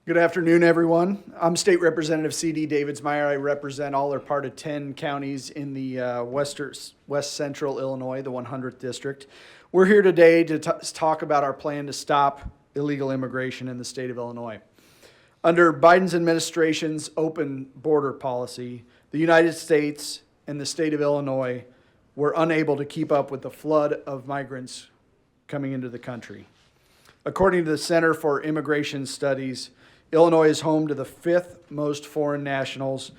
Good afternoon, everyone. I'm State Representative C.D. Davidsmeyer. I represent all or part of 10 counties in the West Central Illinois, the 100th District. We're here today to talk about our plan to stop illegal immigration in the state of Illinois. Under Biden's administration's open border policy, the United States and the state of Illinois were unable to keep up with the flood of migrants coming into the country. According to the Center for Immigration Studies, Illinois is home to the fifth most foreign nationals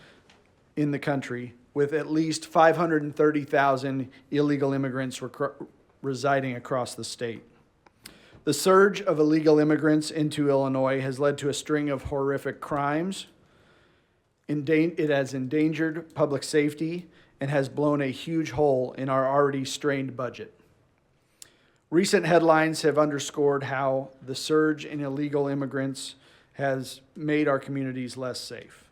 in the country, with at least 530,000 illegal immigrants residing across the state. The surge of illegal immigrants into Illinois has led to a string of horrific crimes. It has endangered public safety and has blown a huge hole in our already strained budget. Recent headlines have underscored how the surge in illegal immigrants has made our communities less safe.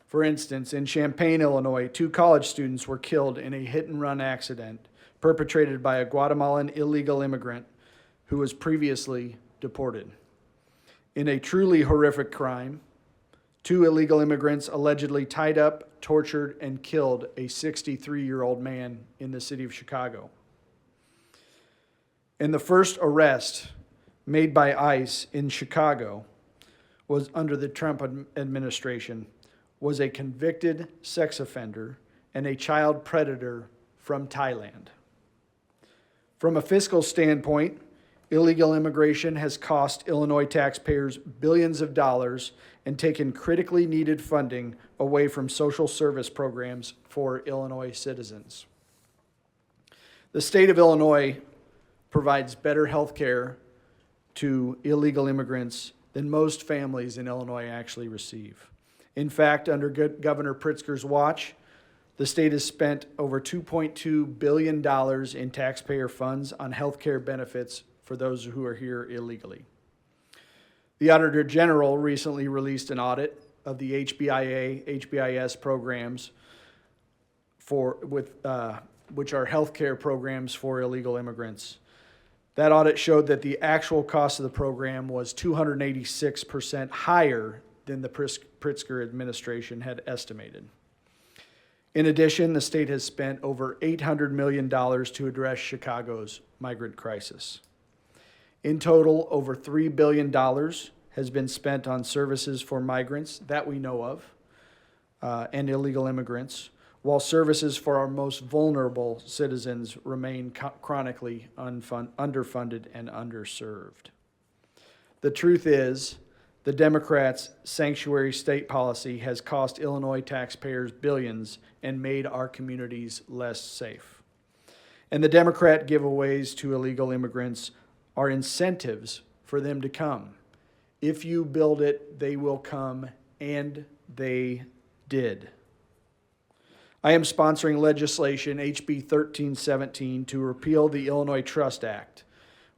For instance, in Champaign, Illinois, 2 college students were killed in a hit-and-run accident perpetrated by a Guatemalan illegal immigrant who was previously deported. In a truly horrific crime, 2 illegal immigrants allegedly tied up, tortured, and killed a 63-year-old man in the city of Chicago. And the first arrest made by ICE in Chicago was under the Trump administration, was a convicted sex offender and a child predator from Thailand. From a fiscal standpoint, illegal immigration has cost Illinois taxpayers billions of dollars and taken critically needed funding away from social service programs for Illinois citizens. The state of Illinois provides better health care to illegal immigrants than most families in Illinois actually receive. In fact, under Governor Pritzker's watch, the state has spent over $2.2 billion in taxpayer funds on health care benefits for those who are here illegally. The Auditor General recently released an audit of the HBIA, HBIS programs which are health care programs for illegal immigrants. That audit showed that the actual cost of the program was 286% higher than the Pritzker administration had estimated. In addition, the state has spent over $800 million to address Chicago's migrant crisis. In total, over $3 billion has been spent on services for migrants that we know of and illegal immigrants, while services for our most vulnerable citizens remain chronically underfunded and underserved. The truth is, the Democrats' sanctuary state policy has cost Illinois taxpayers billions and made our communities less safe. And the Democrat giveaways to illegal immigrants are incentives for them to come. If you build it, they will come, and they did. I am sponsoring legislation, HB 1317, to repeal the Illinois Trust Act,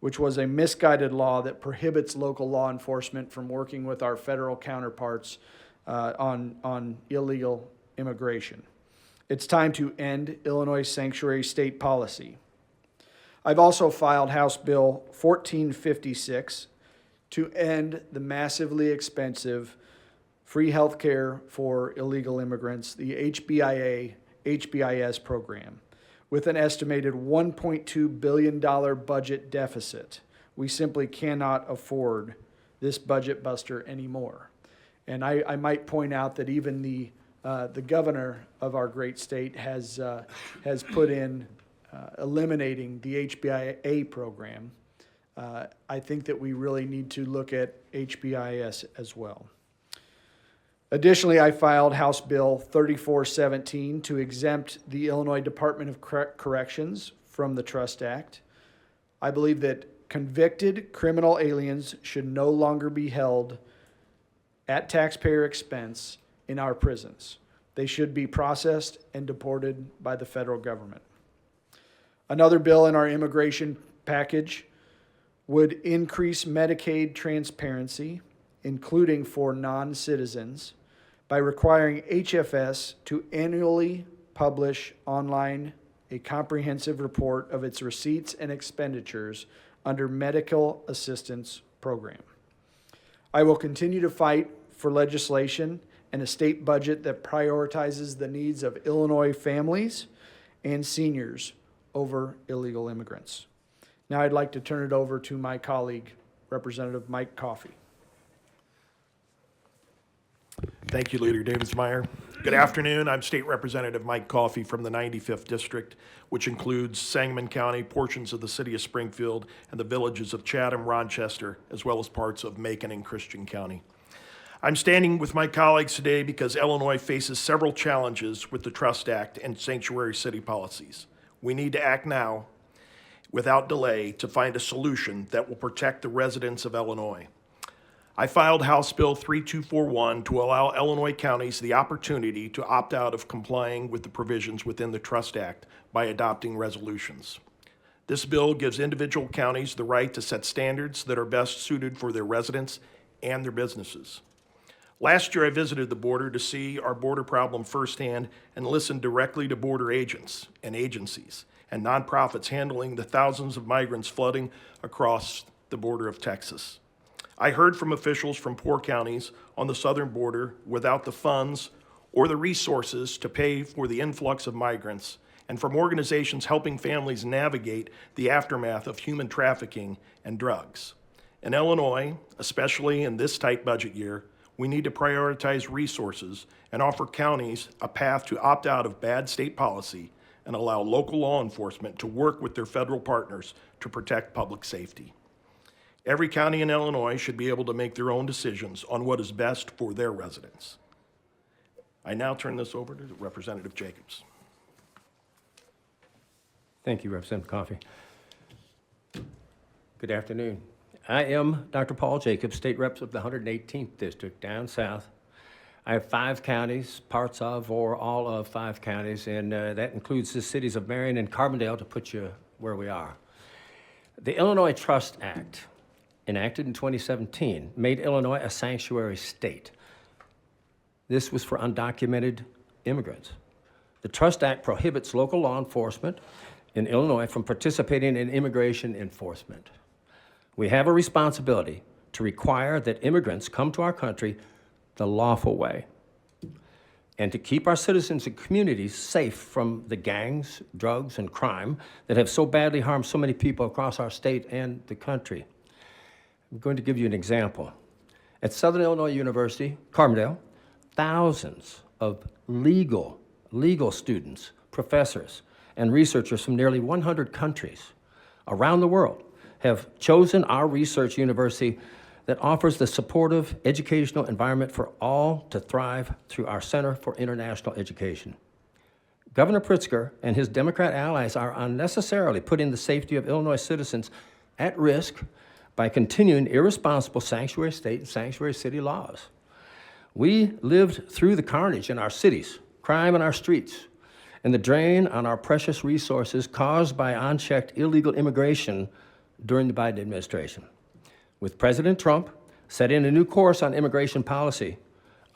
which was a misguided law that prohibits local law enforcement from working with our federal counterparts on illegal immigration. It's time to end Illinois sanctuary state policy. I've also filed House Bill 1456 to end the massively expensive free health care for illegal immigrants, the HBIA, HBIS program, with an estimated $1.2 billion budget deficit. We simply cannot afford this budget buster anymore. And I might point out that even the governor of our great state has put in eliminating the HBIA program. I think that we really need to look at HBIS as well. Additionally, I filed House Bill 3417 to exempt the Illinois Department of Corrections from the Trust Act. I believe that convicted criminal aliens should no longer be held at taxpayer expense in our prisons. They should be processed and deported by the federal government. Another bill in our immigration package would increase Medicaid transparency, including for non-citizens, by requiring HFS to annually publish online a comprehensive report of its receipts and expenditures under medical assistance program. I will continue to fight for legislation and a state budget that prioritizes the needs of Illinois families and seniors over illegal immigrants. Now I'd like to turn it over to my colleague, Representative Mike Coffey. Thank you, Leader Davidsmeyer. Good afternoon. I'm State Representative Mike Coffey from the 95th District, which includes Sangamon County, portions of the city of Springfield, and the villages of Chatham, Rochester, as well as parts of Macon and Christian County. I'm standing with my colleagues today because Illinois faces several challenges with the Trust Act and sanctuary city policies. We need to act now, without delay, to find a solution that will protect the residents of Illinois. I filed House Bill 3241 to allow Illinois counties the opportunity to opt out of complying with the provisions within the Trust Act by adopting resolutions. This bill gives individual counties the right to set standards that are best suited for their residents and their businesses. Last year, I visited the border to see our border problem firsthand and listened directly to border agents and agencies and nonprofits handling the thousands of migrants flooding across the border of Texas. I heard from officials from poor counties on the southern border without the funds or the resources to pay for the influx of migrants, and from organizations helping families navigate the aftermath of human trafficking and drugs. In Illinois, especially in this tight budget year, we need to prioritize resources and offer counties a path to opt out of bad state policy and allow local law enforcement to work with their federal partners to protect public safety. Every county in Illinois should be able to make their own decisions on what is best for their residents. I now turn this over to Representative Jacobs. Thank you, Representative Coffey. Good afternoon. I am Dr. Paul Jacobs, State Reps of the 118th District down south. I have 5 counties, parts of or all of 5 counties, and that includes the cities of Marion and Carbondale to put you where we are. The Illinois Trust Act, enacted in 2017, made Illinois a sanctuary state. This was for undocumented immigrants. The Trust Act prohibits local law enforcement in Illinois from participating in immigration enforcement. We have a responsibility to require that immigrants come to our country the lawful way and to keep our citizens and communities safe from the gangs, drugs, and crime that have so badly harmed so many people across our state and the country. I'm going to give you an example. At Southern Illinois University, Carbondale, thousands of legal students, professors, and researchers from nearly 100 countries around the world have chosen our research university that offers the supportive educational environment for all to thrive through our Center for International Education. Governor Pritzker and his Democrat allies are unnecessarily putting the safety of Illinois citizens at risk by continuing irresponsible sanctuary state and sanctuary city laws. We lived through the carnage in our cities, crime in our streets, and the drain on our precious resources caused by unchecked illegal immigration during the Biden administration. With President Trump setting a new course on immigration policy,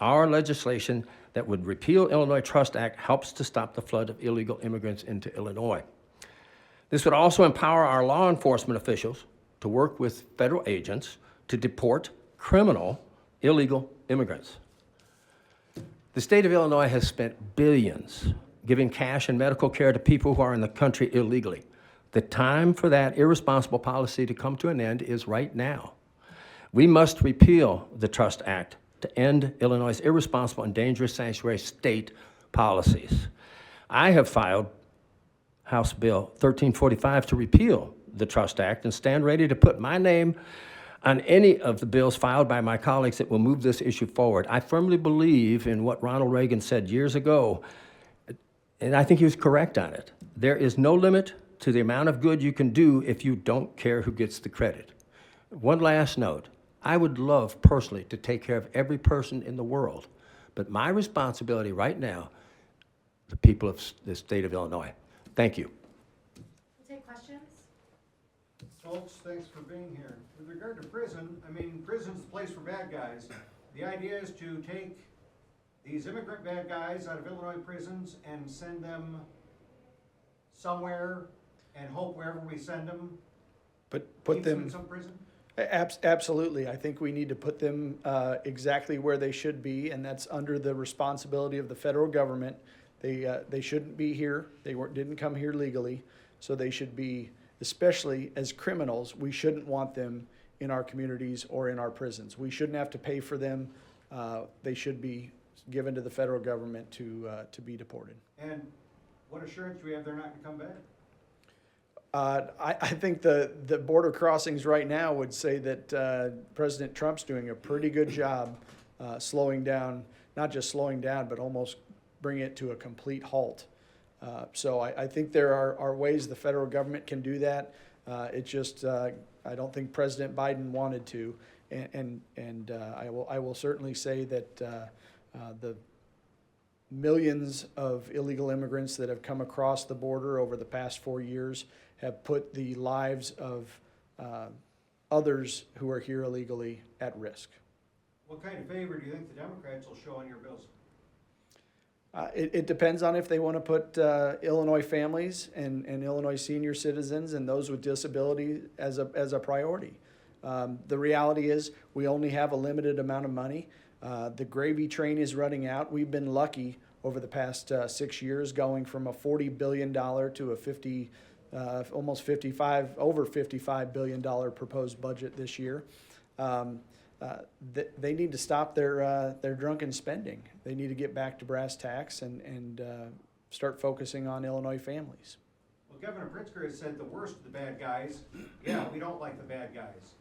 our legislation that would repeal Illinois Trust Act helps to stop the flood of illegal immigrants into Illinois. This would also empower our law enforcement officials to work with federal agents to deport criminal illegal immigrants. The state of Illinois has spent billions giving cash and medical care to people who are in the country illegally. The time for that irresponsible policy to come to an end is right now. We must repeal the Trust Act to end Illinois' irresponsible and dangerous sanctuary state policies. I have filed House Bill 1345 to repeal the Trust Act and stand ready to put my name on any of the bills filed by my colleagues that will move this issue forward. I firmly believe in what Ronald Reagan said years ago, and I think he was correct on it. There is no limit to the amount of good you can do if you don't care who gets the credit. One last note. I would love personally to take care of every person in the world, but my responsibility right now, the people of the state of Illinois. Thank you. We'll take questions. Folks, thanks for being here. With regard to prison, prison's the place for bad guys. The idea is to take these immigrant bad guys out of Illinois prisons and send them somewhere and hope wherever we send them But put keeps them them, in some prison. Absolutely. I think we need to put them exactly where they should be, and that's under the responsibility of the federal government. They shouldn't be here. Didn't come here legally, so they should be, especially as criminals, we shouldn't want them in our communities or in our prisons. We shouldn't have to pay for them. They should be given to the federal government to be deported. And what assurance do we have they're not gonna come back? I think the border crossings right now would say that President Trump's doing a pretty good job slowing down, not just slowing down, but almost bringing it to a complete halt. So I think there are ways the federal government can do that. It's just I don't think President Biden wanted to, and I will certainly say that the millions of illegal immigrants that have come across the border over the past 4 years have put the lives of others who are here illegally at risk. What kind of favor do you think the Democrats will show on your bills? It depends on if they want to put Illinois families and Illinois senior citizens and those with disability as a priority. The reality is we only have a limited amount of money. The gravy train is running out. We've been lucky over the past 6 years, going from a $40 billion to a almost over $55 billion proposed budget this year. They need to stop their drunken spending. They need to get back to brass tacks and start focusing on Illinois families. Well, Governor Pritzker has said the worst of the bad guys, yeah, we don't like the bad guys.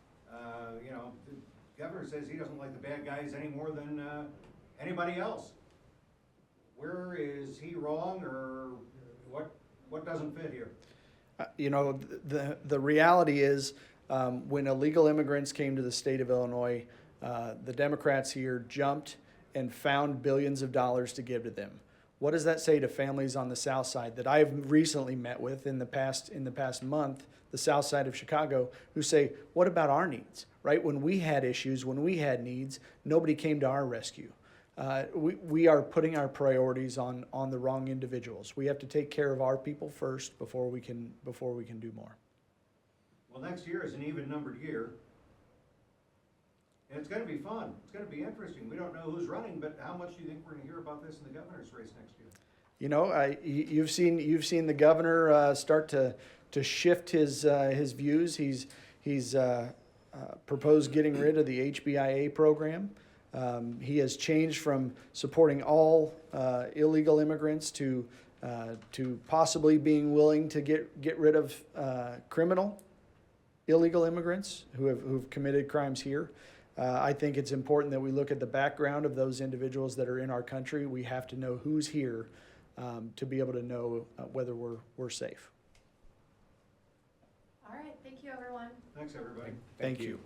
You know, the governor says he doesn't like the bad guys any more than anybody else. Where is he wrong, or what doesn't fit here? You know, the reality is when illegal immigrants came to the state of Illinois, the Democrats here jumped and found billions of dollars to give to them. What does that say to families on the south side that I have recently met with in the past month, the south side of Chicago, who say, what about our needs, right? When we had issues, when we had needs, nobody came to our rescue. We are putting our priorities on the wrong individuals. We have to take care of our people first before we can do more. Well, next year is an even-numbered year. And it's gonna be fun. It's gonna be interesting. We don't know who's running, but how much do you think we're gonna hear about this in the governor's race next year? You know, you've seen the governor start to shift his views. He's proposed getting rid of the HBIA program. He has changed from supporting all illegal immigrants to possibly being willing to get rid of criminal illegal immigrants who've committed crimes here. I think it's important that we look at the background of those individuals that are in our country. We have to know who's here to be able to know whether we're safe. All right, thank you, everyone. Thanks, everybody. Thank you.